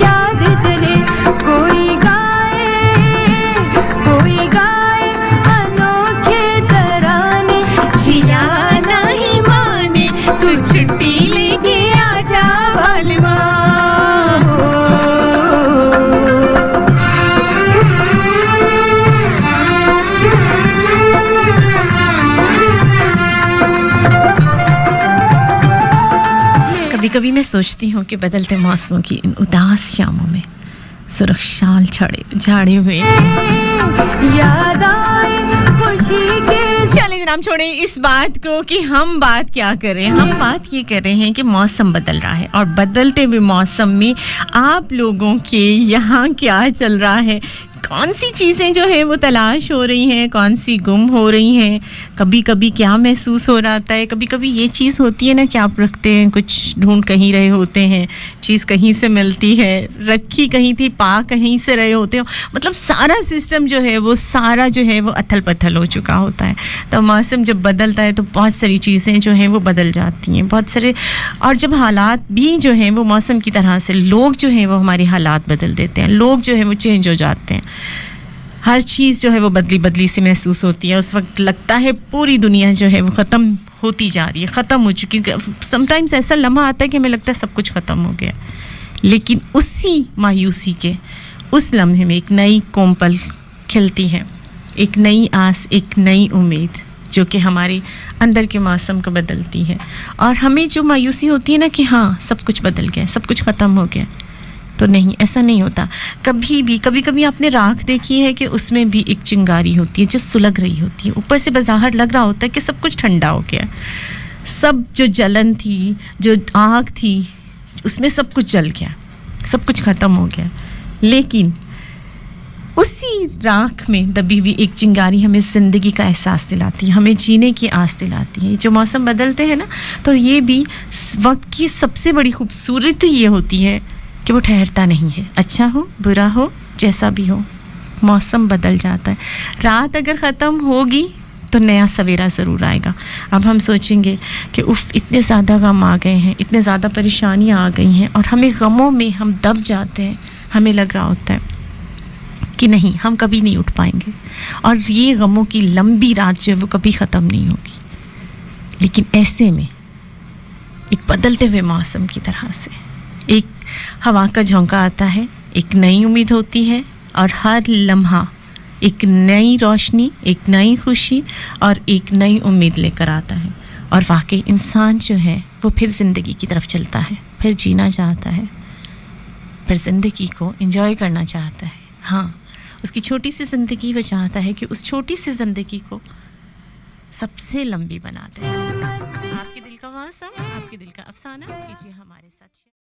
याद चले कोई गाए अनोखे तराने, जिया नहीं माने तू छुट्टी लेके आजा बालमा। कभी कभी मैं सोचती हूँ कि बदलते मौसमों की इन उदास शामों में सुरक्षाल झाड़े हुए याद आए खुशी के। चलिए जनाब छोड़ें इस बात को कि हम बात क्या करें। हम बात ये कर रहे हैं कि मौसम बदल रहा है और बदलते हुए मौसम में आप लोगों के यहाँ क्या चल रहा है, कौन सी चीज़ें जो है वो तलाश हो रही हैं, कौन सी गुम हो रही हैं, कभी कभी क्या महसूस हो रहा है। कभी कभी ये चीज़ होती है ना कि आप रखते हैं, कुछ ढूंढ कहीं रहे होते हैं, चीज़ कहीं से मिलती है, रखी कहीं थी, पा कहीं से रहे होते हो, मतलब सारा सिस्टम जो है वो सारा जो है वो अथल पथल हो चुका होता है। तो मौसम जब बदलता है तो बहुत सारी चीज़ें जो हैं वो बदल जाती हैं, बहुत सारे। और जब हालात भी जो हैं वो मौसम की तरह से, लोग जो हैं वो हमारे हालात बदल देते हैं, लोग जो है वो चेंज हो जाते हैं, हर चीज़ जो है वो बदली बदली सी महसूस होती है। उस वक्त लगता है पूरी दुनिया जो है वो ख़त्म होती जा रही है, ख़त्म हो चुकी है। समटाइम्स ऐसा लम्हा आता है कि हमें लगता है सब कुछ ख़त्म हो गया, लेकिन उसी मायूसी के उस लम्हे में एक नई कोमल खिलती है, एक नई आस, एक नई उम्मीद जो कि हमारे अंदर के मौसम को बदलती है। और हमें जो मायूसी होती है ना कि हाँ सब कुछ बदल गया, सब कुछ ख़त्म हो गया, तो नहीं, ऐसा नहीं होता। कभी कभी आपने राख देखी है कि उसमें भी एक चिंगारी होती है जो सुलग रही होती है, ऊपर से बाहर लग रहा होता है कि सब कुछ ठंडा हो गया, सब जो जलन थी, जो आग थी, उसमें सब कुछ जल गया, सब कुछ ख़त्म हो गया। लेकिन उसी राख में दबी हुई एक चिंगारी हमें ज़िंदगी का एहसास दिलाती है, हमें जीने की आस दिलाती है। जो मौसम बदलते हैं ना, तो ये भी वक्त की सबसे बड़ी खूबसूरती ये होती है कि वो ठहरता नहीं है। अच्छा हो बुरा हो जैसा भी हो, मौसम बदल जाता है। रात अगर ख़त्म होगी तो नया सवेरा ज़रूर आएगा। अब हम सोचेंगे कि उफ़ इतने ज़्यादा गम आ गए हैं, इतने ज़्यादा परेशानियाँ आ गई हैं, और हमें गमों में हम दब जाते हैं। हमें लग रहा होता है कि नहीं, हम कभी नहीं उठ पाएंगे, और ये गमों की लंबी रात जो है वो कभी ख़त्म नहीं होगी। लेकिन ऐसे में एक बदलते हुए मौसम की तरह से एक हवा का झोंका आता है, एक नई उम्मीद होती है, और हर लम्हा एक नई रोशनी, एक नई खुशी और एक नई उम्मीद लेकर आता है। और वाकई इंसान जो है वो फिर ज़िंदगी की तरफ चलता है, फिर जीना चाहता है, फिर ज़िंदगी को एंजॉय करना चाहता है। हाँ, उसकी छोटी सी ज़िंदगी वो चाहता है कि उस छोटी सी ज़िंदगी को सबसे लंबी बना दे। आपके दिल का मौसम, आपके दिल का अफसाना कीजिए हमारे साथ।